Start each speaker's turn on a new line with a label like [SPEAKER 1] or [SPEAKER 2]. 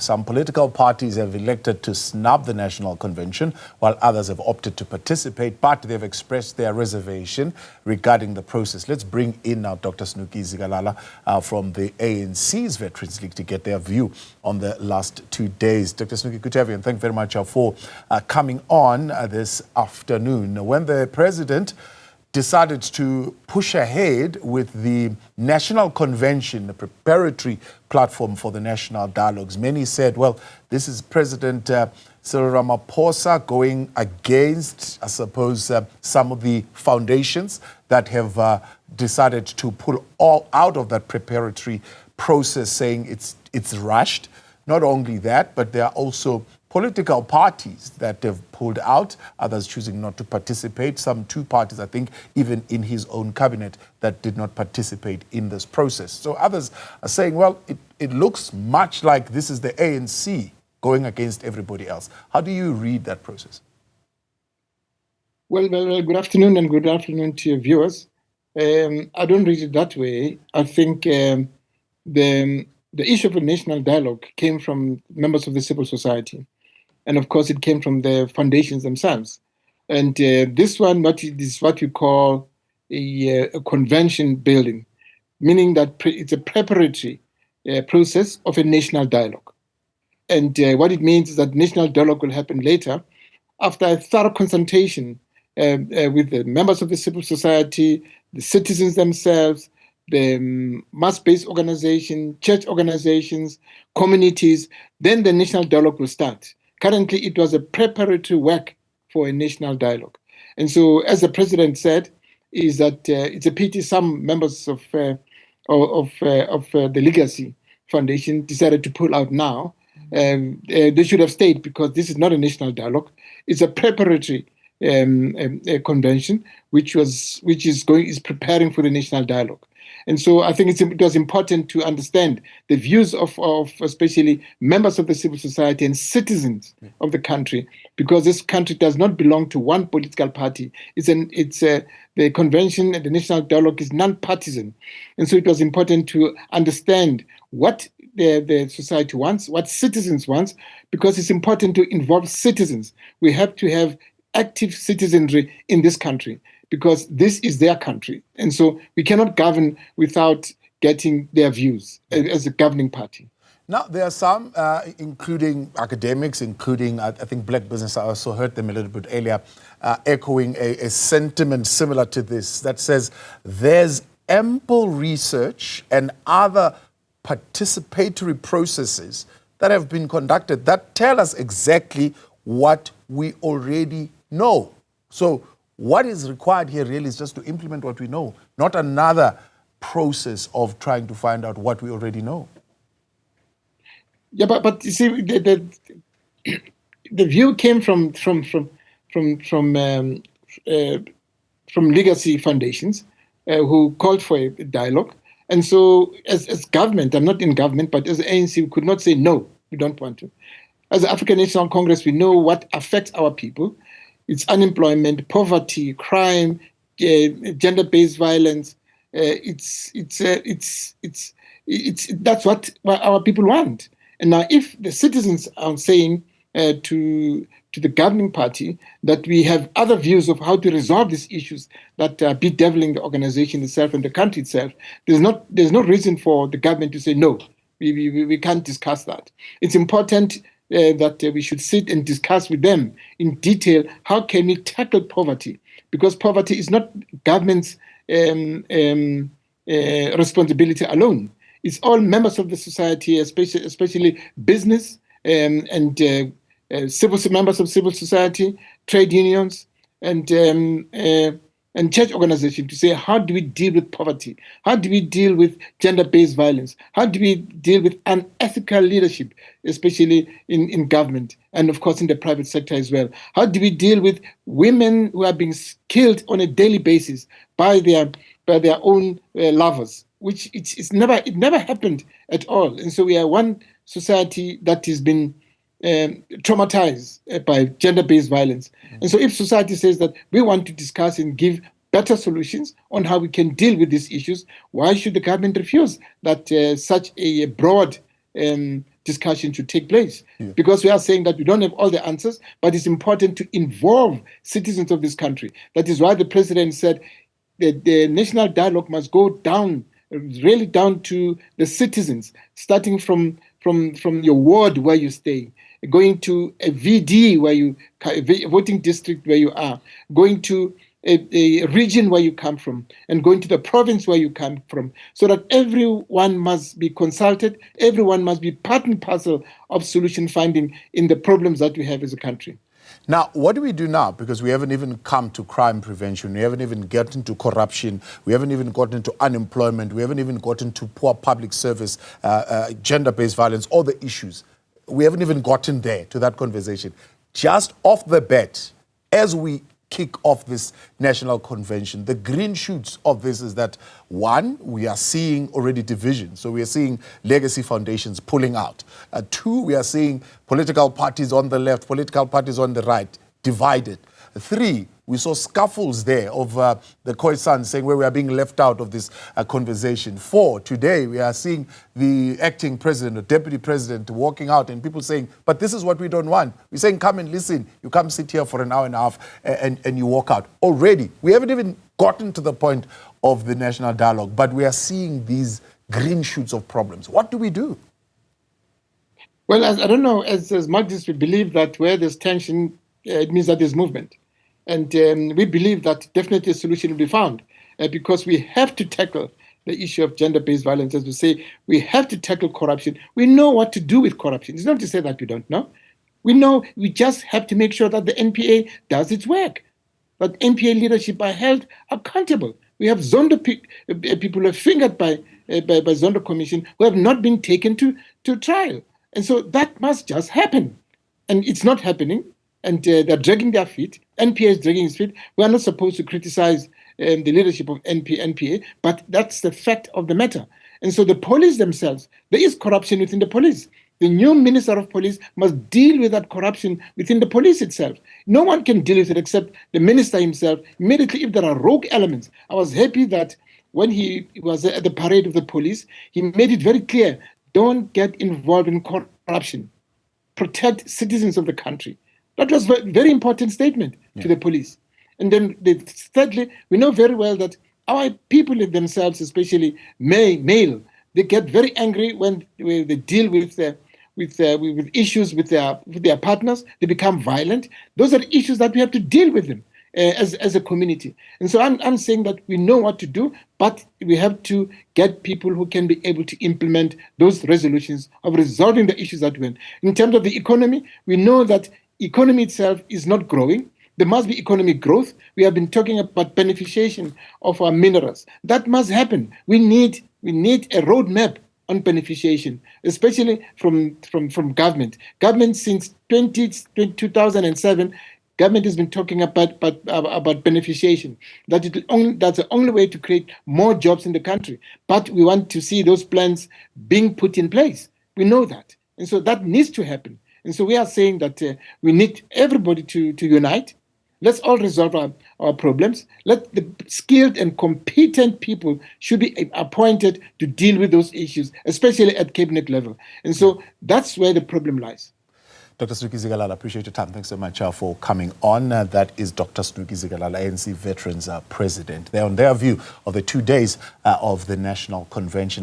[SPEAKER 1] Some political parties have elected to snub the National Convention, while others have opted to participate, but they've expressed their reservation regarding the process. Let's bring in now Dr. Snuki Zikalala from the ANC's Veterans League to get their view on the last 2 days. Dr. Snuki, good to have you, and thank you very much for coming on this afternoon. When the president decided to push ahead with the National Convention, the preparatory platform for the national dialogues, many said, well, this is President Cyril Ramaphosa going against, I suppose, some of the foundations that have decided to pull all out of that preparatory process, saying it's rushed. Not only that, but there are also political parties that have pulled out, others choosing not to participate. Some 2 parties, I think, even in his own cabinet, that did not participate in this process. So others are saying, well, it looks much like this is the ANC going against everybody else. How do you read that process?
[SPEAKER 2] Well, good afternoon, and good afternoon to your viewers. I don't read it that way. I think the issue of a national dialogue came from members of the civil society. And of course, it came from the foundations themselves. And this one, is what we call a convention building, meaning that it's a preparatory process of a national dialogue. And what it means is that national dialogue will happen later after a thorough consultation with the members of the civil society, the citizens themselves, the mass-based organization, church organizations, communities. Then the national dialogue will start. Currently, it was a preparatory work for a national dialogue. And so, as the president said, is that it's a pity some members of the Legacy Foundation decided to pull out now. They should have stayed, because this is not a national dialogue. It's a preparatory convention, which is preparing for the national dialogue. And so I think it was important to understand the views of especially members of the civil society and citizens of the country, because this country does not belong to one political party. The convention and the national dialogue is non-partisan. And so it was important to understand what the society wants, what citizens want, because it's important to involve citizens. We have to have active citizenry in this country, because this is their country. And so we cannot govern without getting their views as a governing party.
[SPEAKER 1] Now, there are some, including academics, including, I think, black business, I also heard them a little bit earlier, echoing a sentiment similar to this, that says there's ample research and other participatory processes that have been conducted that tell us exactly what we already know. So what is required here really is just to implement what we know, not another process of trying to find out what we already know.
[SPEAKER 2] Yeah, but you see, the view came from legacy foundations who called for a dialogue. And so, as government, I'm not in government, but as ANC, we could not say no, we don't want to. As the African National Congress, we know what affects our people. It's unemployment, poverty, crime, gender-based violence. That's what our people want. And now, if the citizens are saying to the governing party that we have other views of how to resolve these issues that are bedeviling the organization itself and the country itself, there's no reason for the government to say no. We can't discuss that. It's important that we should sit and discuss with them in detail how can we tackle poverty, because poverty is not government's responsibility alone. It's all members of the society, especially business and members of civil society, trade unions, and church organizations, to say, how do we deal with poverty? How do we deal with gender-based violence? How do we deal with unethical leadership, especially in government and, of course, in the private sector as well? How do we deal with women who are being killed on a daily basis by their own lovers, which it never happened at all? And so we are one society that has been traumatized by gender-based violence. And so if society says that we want to discuss and give better solutions on how we can deal with these issues, why should the government refuse that such a broad discussion should take place. Because we are saying that we don't have all the answers, but it's important to involve citizens of this country. That is why the president said that the national dialogue must go down, really down to the citizens, starting from your ward where you stay, going to a VD a voting district where you are, going to a region where you come from, and going to the province where you come from, so that everyone must be consulted, everyone must be part and parcel of solution finding in the problems that we have as a country.
[SPEAKER 1] Now, what do we do now? Because we haven't even come to crime prevention. We haven't even gotten to corruption. We haven't even gotten to unemployment. We haven't even gotten to poor public service, gender-based violence, all the issues. We haven't even gotten there to that conversation. Just off the bat, as we kick off this national convention, the green shoots of this is that, one, we are seeing already division. So we are seeing legacy foundations pulling out. Two, we are seeing political parties on the left, political parties on the right, divided. Three, we saw scuffles there of the Khoisan saying where we are being left out of this conversation. Four, today we are seeing the acting president or deputy president walking out and people saying, but this is what we don't want. We're saying, come and listen. You come sit here for an hour and a half and you walk out. Already, we haven't even gotten to the point of the national dialogue, but we are seeing these green shoots of problems. What do we do?
[SPEAKER 2] Well, I don't know, as Marxists, we believe that where there's tension, it means that there's movement. And we believe that definitely a solution will be found because we have to tackle the issue of gender-based violence. As we say, we have to tackle corruption. We know what to do with corruption. It's not to say that we don't know. We know, we just have to make sure that the NPA does its work, that NPA leadership are held accountable. We have Zondo people who are fingered by Zondo Commission who have not been taken to trial. And so that must just happen. And it's not happening. And they're dragging their feet. NPA is dragging its feet. We are not supposed to criticize the leadership of NPA, but that's the fact of the matter. And so the police themselves, there is corruption within the police. The new Minister of Police must deal with that corruption within the police itself. No one can deal with it except the minister himself. Immediately, if there are rogue elements, I was happy that when he was at the parade of the police, he made it very clear, don't get involved in corruption. Protect citizens of the country. That was a very important statement to the police. And then thirdly, we know very well that our people themselves, especially male, they get very angry when they deal with issues with their partners. They become violent. Those are the issues that we have to deal with them as a community. And so I'm saying that we know what to do, but we have to get people who can be able to implement those resolutions of resolving the issues that we have. In terms of the economy, we know that economy itself is not growing. There must be economic growth. We have been talking about beneficiation of our minerals. That must happen. We need a roadmap on beneficiation, especially from government. Government since 2007, government has been talking about beneficiation. That's the only way to create more jobs in the country. But we want to see those plans being put in place. We know that. And so that needs to happen. And so we are saying that we need everybody to unite. Let's all resolve our problems. Let the skilled and competent people should be appointed to deal with those issues, especially at cabinet level. And so that's where the problem lies.
[SPEAKER 1] Dr. Snuki Zikalala, appreciate your time. Thanks so much for coming on. That is Dr. Snuki Zikalala, ANC Veterans President. They're on their view of the 2 days of the National Convention.